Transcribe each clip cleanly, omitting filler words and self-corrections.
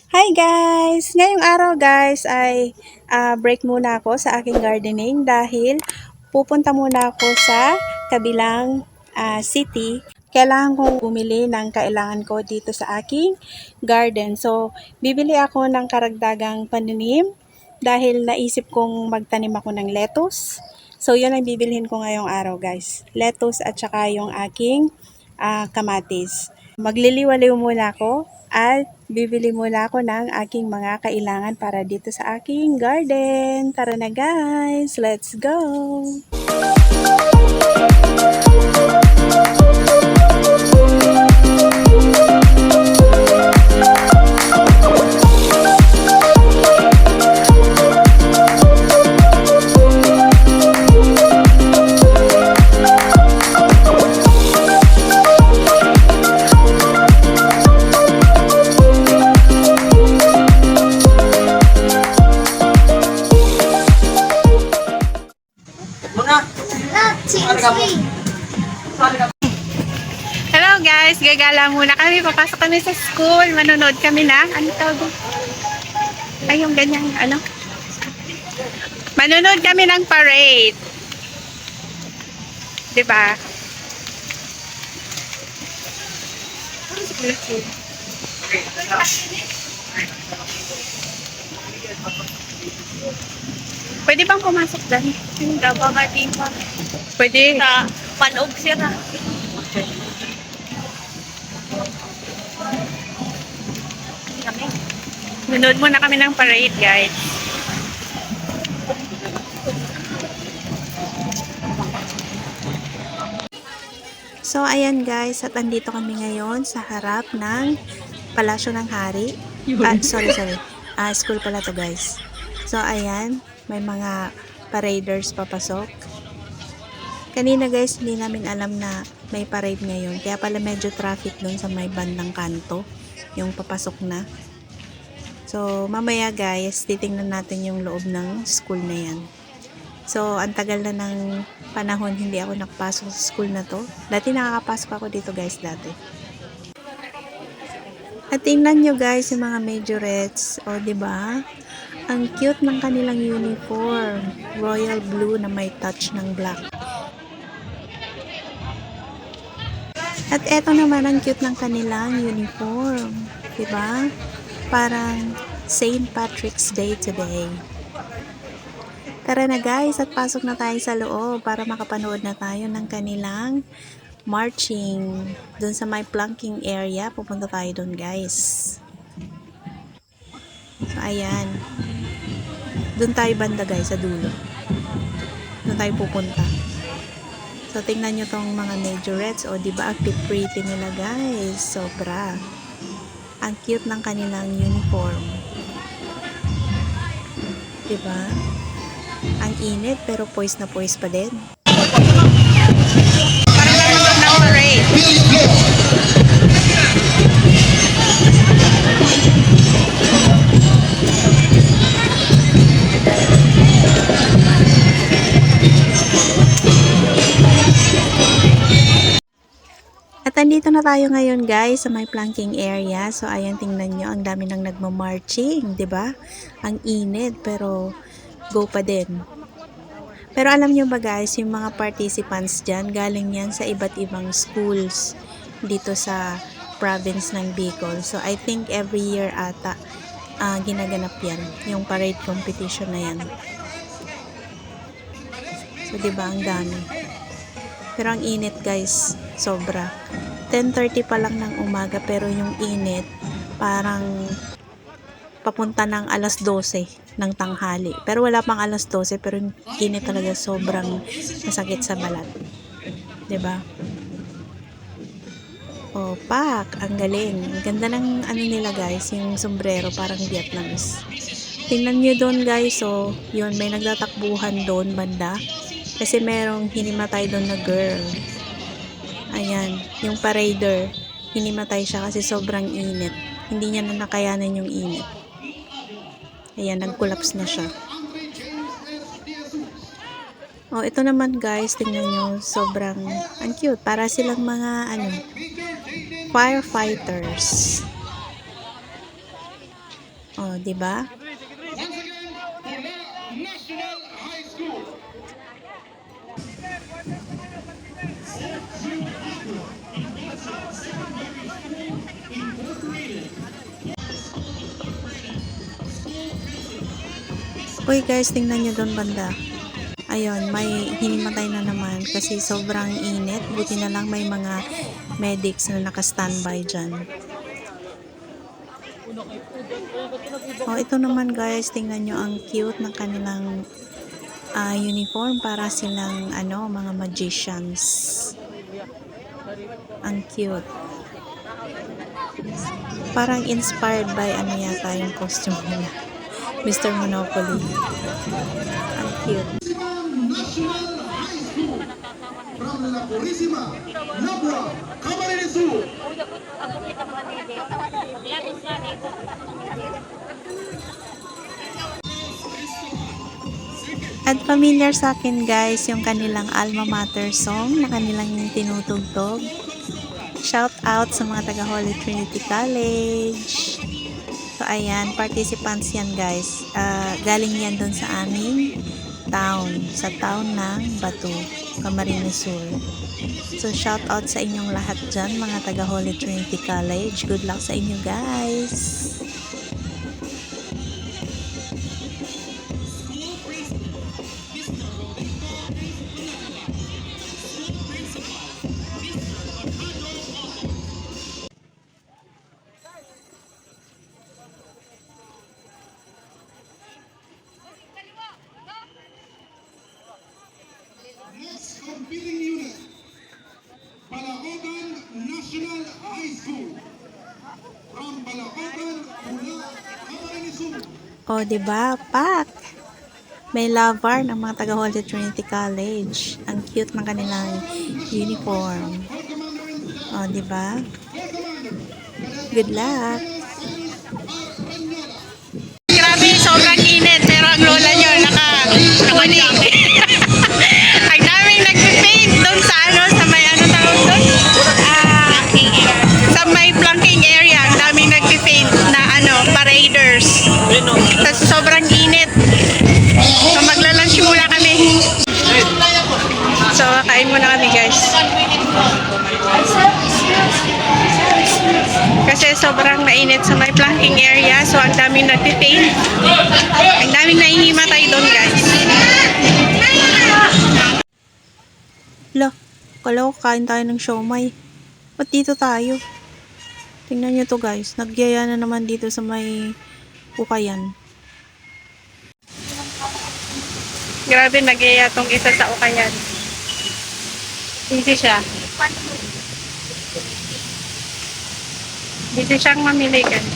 Hi guys! Ngayong araw guys ay break muna ako sa aking gardening dahil pupunta muna ako sa kabilang city. Kailangan kong bumili ng kailangan ko dito sa aking garden. So, bibili ako ng karagdagang pananim dahil naisip kong magtanim ako ng lettuce. So, yun ang bibilhin ko ngayong araw guys. Lettuce at saka yung aking kamatis. Magliliwaliw muna ako at bibili muna ako ng aking mga kailangan para dito sa aking garden. Tara na guys, let's go! Hello guys, gagala muna kami. Papasok kami sa school. Manonood kami ng, ano tawag? Ay, yung ganyang, ano? Manonood kami ng parade. Diba? Pwede bang pumasok dyan? Hindi ba mating Pwede. sa panog siya na. Manonood muna kami ng parade, guys. So, ayan guys, at andito kami ngayon sa harap ng Palasyo ng Hari. Sorry. School pala to guys. So, ayan, may mga paraders papasok. Kanina guys, hindi namin alam na may parade ngayon. Kaya pala medyo traffic dun sa may bandang kanto, yung papasok na. So, mamaya guys, titingnan natin yung loob ng school na yan. So, ang tagal na ng panahon hindi ako nakapasok sa school na to. Dati nakakapasok ako dito guys dati. At tingnan nyo guys yung mga majorettes. O, diba? Ang cute ng kanilang uniform. Royal blue na may touch ng black. At eto naman ang cute ng kanilang uniform. Diba? Parang St. Patrick's Day today. Tara na guys at pasok na tayo sa loob para makapanood na tayo ng kanilang marching. Doon sa may planking area, pupunta tayo doon guys. So ayan. Doon tayo banda guys sa dulo. Doon tayo pupunta. So tingnan nyo tong mga majorettes. O diba ang pretty nila guys. Sobra. Ang cute ng kanilang uniform. Diba? Ang init pero poise na poise pa din. Parang nanonood ng parade. At andito na tayo ngayon guys sa may planking area. So ayan, tingnan nyo, ang dami nang nagma-marching, 'di ba? Ang init pero go pa din. Pero alam nyo ba guys, yung mga participants dyan, galing yan sa iba't ibang schools dito sa province ng Bicol. So I think every year ata ginaganap yan, yung parade competition na yan. So diba ang dami. Pero ang init guys, sobra. 10:30 pa lang ng umaga pero yung init parang papunta ng alas 12 ng tanghali. Pero wala pang alas 12 pero yung init talaga sobrang masakit sa balat. 'Di ba? Oh, pak, ang galing. Ang ganda ng ano nila guys, yung sombrero parang Vietnamese. Tingnan niyo doon guys, so yun may nagtatakbuhan doon banda. Kasi merong hinimatay doon na girl. Ayan, yung parader, hinimatay siya kasi sobrang init. Hindi niya na nakayanan yung init. Ayan, nag-collapse na siya. Oh, ito naman guys, tingnan nyo, sobrang ang cute. Para silang mga firefighters. 'di ba? Once again, Pula National High School. Uy guys, tingnan nyo doon banda. Ayun, may hinimatay na naman kasi sobrang init. Buti na lang may mga medics na naka-standby dyan. Oh, ito naman guys, tingnan nyo ang cute ng kanilang uniform, para silang mga magicians. Ang cute. Parang inspired by yata yung costume nila. Mr. Monopoly. Ang cute. National High School from La Purísima, Nabua, Camarines Sur. At familiar sa akin guys, yung kanilang alma mater song na kanilang tinutugtog. Shout out sa mga taga Holy Trinity College. So ayan, participants yan guys. Galing yan dun sa aming town, sa town ng Batu, Camarines Sur. So shout out sa inyong lahat dyan, mga taga Holy Trinity College. Good luck sa inyo guys. Next competing unit, Balacogan National High School. From Balacogan, Pula, Camarines Sur. O, diba? Pak! May lavar ng mga taga Holy Trinity College. Ang cute ng kanilang uniform. O, diba? Good luck! Grabe, sobrang init. Pero ang lola nyo, naka-jacket. Ang daming nag-paint doon sa sa may tawag doon? Sa may planking area. Ang daming nag-paint na paraders. Tapos sobrang init. So magla-lunch muna kami. So kain muna kami guys. Kasi sobrang mainit sa may planking area. So ang daming nagpipaint. Ang daming nahihimatay doon guys. Lo, kala ko kain tayo ng siomay. Ba't dito tayo? Tingnan nyo to guys. Nagyaya na naman dito sa may Ukayan. Grabe, nag-iya tong isa sa Ukayan. Busy siya. Busy siyang mamili guys.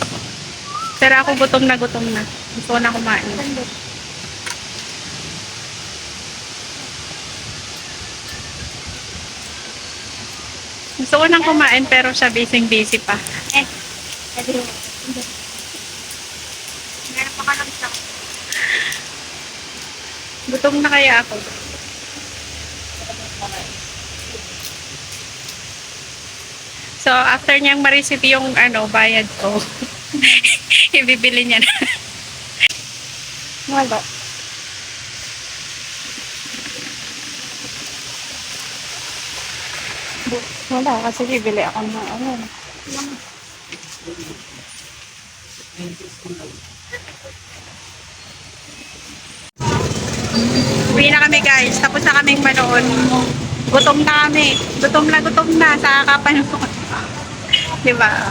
Pero ako gutom na gutom na. Gusto ko na kumain. Gusto ko nang kumain pero siya busy pa. Meron pa ka lang siya. Gutom na kaya ako. So, after niyang ma-receive yung bayad ko, ibibili niya na. Wala. Wala, kasi bibili ako ng Uwi na kami guys. Tapos na kaming manood. Gutom na kami. Gutom na sa kakapanood. Diba?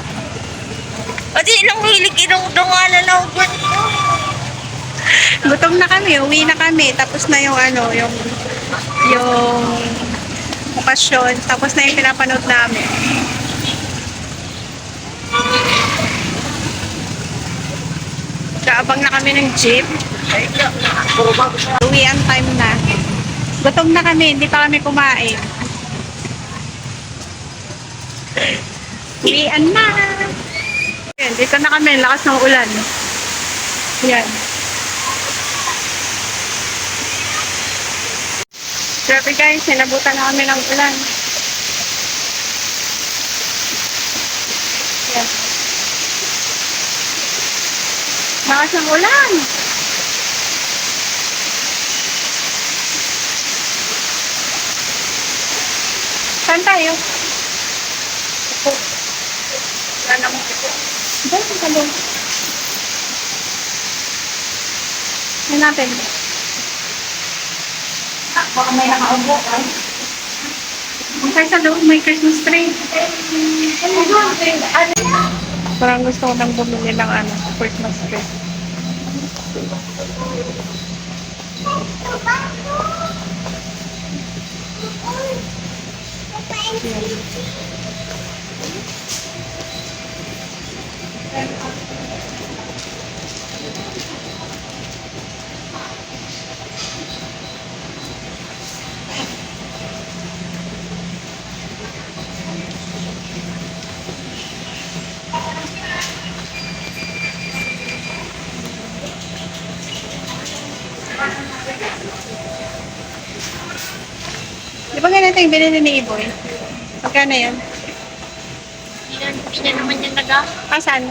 O di ilang hilig inong-dungalan na ugat ko. Gutom na kami. Uwi na kami. Tapos na yung yung okasyon. Tapos na yung pinapanood namin. Kaabang na kami ng jeep. Uwian time na. Gutom na kami, hindi pa kami kumain. Uwian na. Ayan, dito na kami, lakas ng ulan. Yan. Grabe guys, sinabutan na kami ng ulan. Yan. Lakas ng ulan. Saan tayo? Wala namang ito. Doon, sa doon. Yan natin. Baka may nakaubo. Kung tayo sa loob, may Christmas tree. Parang gusto ko nang bumili ng Christmas tree. Di ba ganito yung binili ni Iboy? Magkano yun? Hindi na naman yung nagamit. Ah, saan?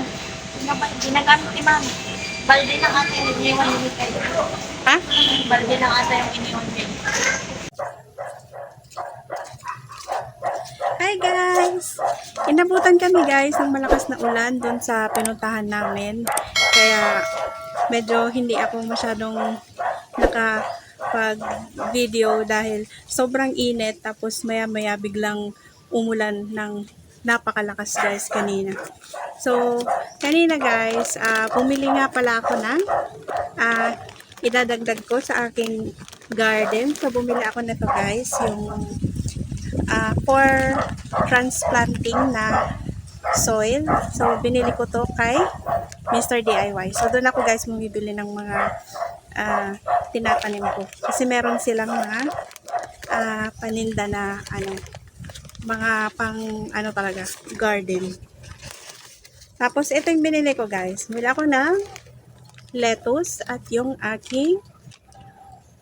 Ginagamit ni Mami. Balde lang ata yung iniwan ni Mikael. Ha? Balde lang ata yung iniwan niya. Hi guys! Inabutan kami guys ng malakas na ulan doon sa pinuntahan namin. Kaya medyo hindi ako masyadong nakapag-video dahil sobrang init tapos maya-maya biglang umulan ng napakalakas guys kanina. So, kanina guys, bumili nga pala ako ng idadagdag ko sa aking garden. So, bumili ako nito guys, yung for transplanting na soil. So, binili ko to kay Mr. DIY. So, doon ako guys bumibili ng mga tinatanim ko. Kasi meron silang mga paninda na mga pang talaga, garden. Tapos, ito yung binili ko guys. Bumili ako ng lettuce at yung aking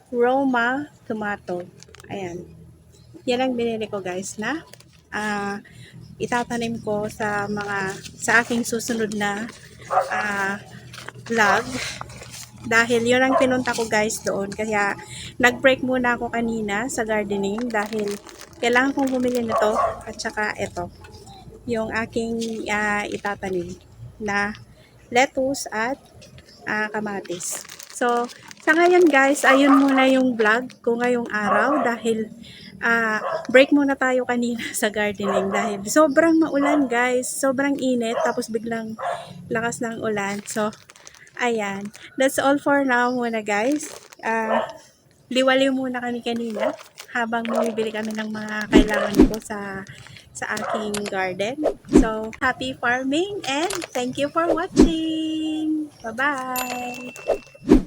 Roma tomato. Ayan. Yan ang binili ko guys na itatanim ko sa aking susunod na vlog. Dahil yun ang pinunta ko guys doon. Kaya nag-break muna ako kanina sa gardening dahil kailangan kong bumili nito at saka ito. Yung aking itatanim na lettuce at kamatis. So, sa ngayon guys, ayun muna yung vlog ko ngayong araw dahil break muna tayo kanina sa gardening dahil sobrang maulan guys, sobrang init tapos biglang lakas ng ulan. So, ayan. That's all for now muna guys. Liwaliw muna kami kanina habang bumibili kami ng mga kailangan ko sa aking garden. So, happy farming and thank you for watching. Bye-bye!